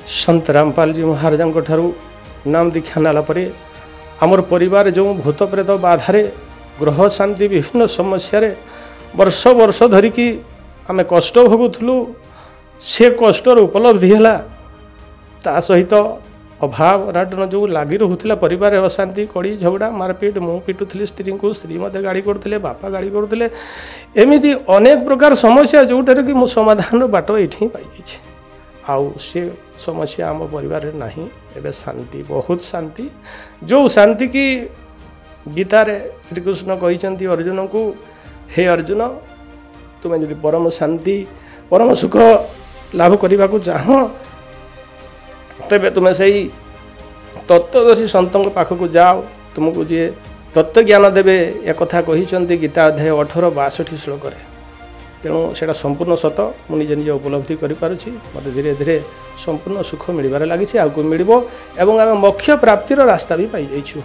संत रामपाल जी महाराज नाम दीक्षा नाला आमर परिवार जो भूत प्रेत बाधारे ग्रह शांति विभिन्न समस्या वर्ष वर्ष धरिकी आम कष्ट भोगुलु से कष्टर उपलब्धि है ता सहित अभाव अनाटन जो लगी रोला परिवार अशांति कड़ी झगड़ा मारपीट मु पिटुली स्त्री को स्त्री मत गाड़ी करते बापा गाड़ी करते एमती अनेक प्रकार समस्या जोटार कि मो समाधान बाट ये पाई आउ से समस्या आम परिवार नहीं एवं शांति बहुत शांति जो शांति की गीतार श्रीकृष्ण कहते अर्जुन को हे अर्जुन तुम्हें यदि परम शांति परम सुख लाभ करने को चाह तेरे तुम्हें से तत्वदर्शी सतों पाखक जाओ तुमको जी तत्व ज्ञान देवे एक कथा कहते गीता अध्याय 18-62 श्लोक तेणु से संपूर्ण सत मुझे निजे निजे उपलब्धि करें मत धीरे धीरे संपूर्ण सुख मिलबार लगी आगे मिल मोक्ष प्राप्तिर रास्ता भी पाई जाइछु।